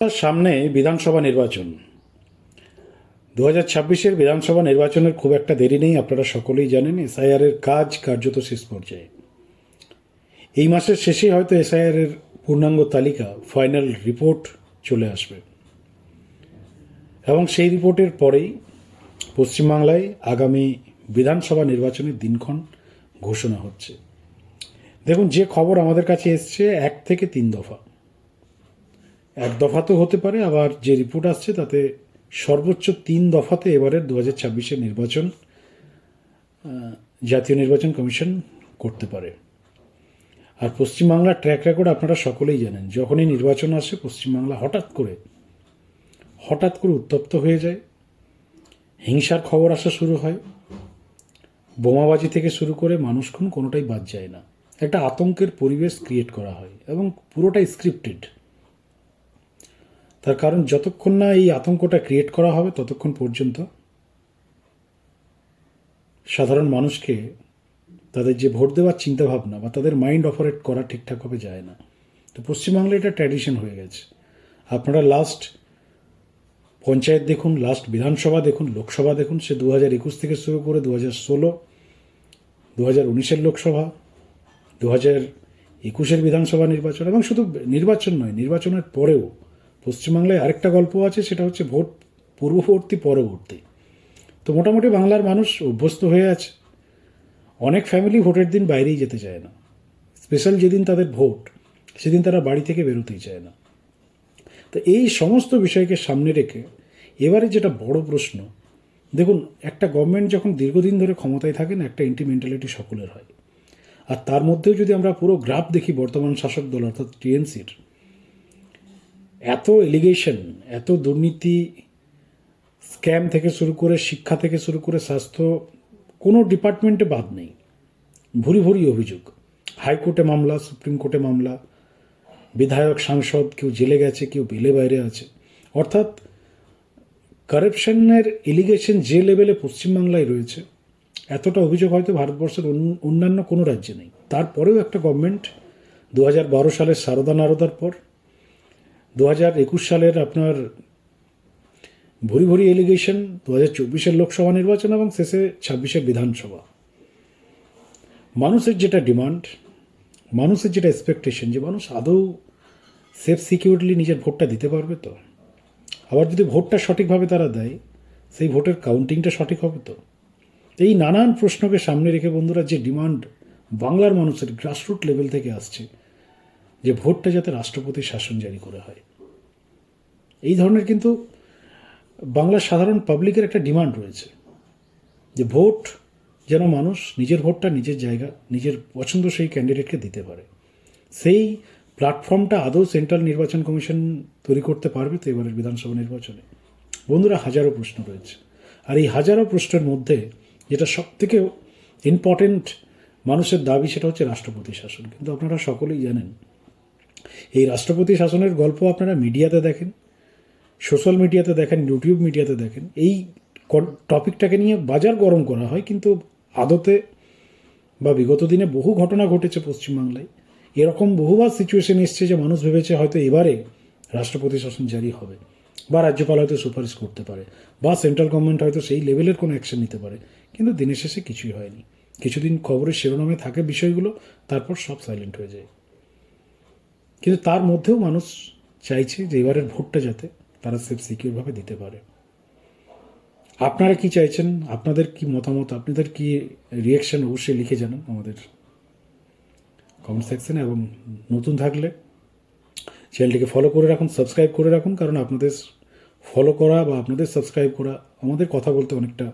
তার সামনে বিধানসভা নির্বাচন 2026-এর বিধানসভা নির্বাচনের খুব একটা দেরি নেই। আপনারা সকলেই জানেন এসআইআরের কাজ কার্যত শেষ পর্যায়ে। এই মাসের শেষে হয়তো এসআইআরের পূর্ণাঙ্গ তালিকা, ফাইনাল রিপোর্ট চলে আসবে এবং সেই রিপোর্টের পরেই পশ্চিমবাংলায় আগামী বিধানসভা নির্বাচনের দিনক্ষণ ঘোষণা হচ্ছে। দেখুন, যে খবর আমাদের কাছে এসছে 1 থেকে 3 দফা। 1 দফা তো হতে পারে, আবার যে রিপোর্ট আসছে তাতে সর্বোচ্চ 3 দফাতে এবারের 2026-এর নির্বাচন জাতীয় নির্বাচন কমিশন করতে পারে। আর পশ্চিমবাংলার ট্র্যাক রেকর্ড আপনারা সকলেই জানেন। যখনই নির্বাচন আসে পশ্চিমবাংলা হঠাৎ করে উত্তপ্ত হয়ে যায়, হিংসার খবর আসা শুরু হয়, বোমাবাজি থেকে শুরু করে মানুষ খুন কোনোটাই বাদ যায় না। একটা আতঙ্কের পরিবেশ ক্রিয়েট করা হয় এবং পুরোটাই স্ক্রিপ্টেড। তার কারণ যতক্ষণ না এই আতঙ্কটা ক্রিয়েট করা হবে ততক্ষণ পর্যন্ত সাধারণ মানুষকে তাদের যে ভোট দেওয়ার চিন্তাভাবনা বা তাদের মাইন্ড অপারেট করা ঠিকঠাকভাবে যায় না। তো পশ্চিমবাংলায় এটা ট্র্যাডিশন হয়ে গেছে। আপনারা লাস্ট পঞ্চায়েত দেখুন, লাস্ট বিধানসভা দেখুন, লোকসভা দেখুন, সে 2021 থেকে শুরু করে 2016, 2019-এর লোকসভা, 2021-এর বিধানসভা নির্বাচন, এবং শুধু নির্বাচন নয়, নির্বাচনের পরেও পশ্চিমবাংলায় আরেকটা গল্প আছে, সেটা হচ্ছে ভোট পূর্ববর্তী পরবর্তী। তো মোটামুটি বাংলার মানুষ অভ্যস্ত হয়ে আছে। অনেক ফ্যামিলি ভোটের দিন বাইরেই যেতে চায় না। স্পেশাল যেদিন তাদের ভোট, সেদিন তারা বাড়ি থেকে বেরোতেই চায় না। তো এই সমস্ত বিষয়কে সামনে রেখে এবারে যেটা বড় প্রশ্ন, দেখুন, একটা গভর্নমেন্ট যখন দীর্ঘদিন ধরে ক্ষমতায় থাকেন, একটা এন্টি মেন্টালিটি সকলের হয়। আর তার মধ্যেও যদি আমরা পুরো গ্রাফ দেখি বর্তমান শাসক দল অর্থাৎ টিএমসির, এত এলিগেশন, এত দুর্নীতি, স্ক্যাম থেকে শুরু করে, শিক্ষা থেকে শুরু করে স্বাস্থ্য, কোনো ডিপার্টমেন্টে বাদ নেই। ভুরি ভুরি অভিযোগ, হাইকোর্টে মামলা, সুপ্রিম কোর্টে মামলা, বিধায়ক সাংসদ কেউ জেলে গেছে, কেউ বেলে বাইরে আছে। অর্থাৎ কারাপশনের এলিগেশন যে লেভেলে পশ্চিমবাংলায় রয়েছে, এতটা অভিযোগ হয়তো ভারতবর্ষের অন্যান্য কোনো রাজ্যে নেই। তারপরেও একটা গভর্নমেন্ট 2012 সালের সারদা নারদার পর, 2021 সালের আপনার ভুরি ভুরি এলিগেশন, 2024-এর লোকসভা নির্বাচন এবং শেষে 26-এর বিধানসভা, মানুষের যেটা ডিমান্ড, মানুষের যেটা এক্সপেকটেশন, যে মানুষ আদৌ সেফ সিকিউরলি নিজের ভোটটা দিতে পারবে তো, আবার যদি ভোটটা সঠিকভাবে তারা দেয়, সেই ভোটের কাউন্টিংটা সঠিক হবে তো। এই নানান প্রশ্নকে সামনে রেখে বন্ধুরা, যে ডিমান্ড বাংলার মানুষের গ্রাসরুট লেভেল থেকে আসছে, যে ভোটটা যাতে রাষ্ট্রপতি শাসন জারি করে হয়, এই ধরনের কিন্তু বাংলার সাধারণ পাবলিকের একটা ডিমান্ড রয়েছে, যে ভোট যেন মানুষ নিজের ভোটটা নিজের জায়গা, নিজের পছন্দ সেই ক্যান্ডিডেটকে দিতে পারে। সেই প্ল্যাটফর্মটা আদৌ সেন্ট্রাল নির্বাচন কমিশন তৈরি করতে পারবে তো এবারের বিধানসভা নির্বাচনে? বন্ধুরা, হাজারো প্রশ্ন রয়েছে। আর এই হাজারো প্রশ্নের মধ্যে যেটা সবথেকে ইম্পর্টেন্ট মানুষের দাবি, সেটা হচ্ছে রাষ্ট্রপতি শাসন। কিন্তু আপনারা সকলেই জানেন, এই রাষ্ট্রপতি শাসনের গল্প আপনারা মিডিয়াতে দেখেন, সোশ্যাল মিডিয়াতে দেখেন, ইউটিউব মিডিয়াতে দেখেন, এই টপিকটাকে নিয়ে বাজার গরম করা হয়, কিন্তু আদতে বা বিগত দিনে বহু ঘটনা ঘটেছে পশ্চিমবাংলায়। এরকম বহুবার সিচুয়েশন এসছে যে মানুষ ভেবেছে হয়তো এবারে রাষ্ট্রপতি শাসন জারি হবে, বা রাজ্যপাল হয়তো সুপারিশ করতে পারে, বা সেন্ট্রাল গভর্নমেন্ট হয়তো সেই লেভেলের কোনো অ্যাকশন নিতে পারে। কিন্তু দিনের শেষে কিছুই হয়নি। কিছুদিন খবরের শিরোনামে থাকে বিষয়গুলো, তারপর সব সাইলেন্ট হয়ে যায়। কিন্তু তার মধ্যেও মানুষ চাইছে যে এবারের ভোটটা যাতে তারা সেফ সিকিউরভাবে দিতে পারে। আপনারা কি চাইছেন? আপনাদের কি মতামত, আপনাদের কি রিয়াকশন, অবশ্যই লিখে জানান আমাদের কমেন্ট সেকশনে। এবং নতুন থাকলে চ্যানেলটিকে ফলো করে রাখুন, সাবস্ক্রাইব করে রাখুন, কারণ আপনাদের ফলো করা বা আপনাদের সাবস্ক্রাইব করা আমাদের কথা বলতে অনেকটা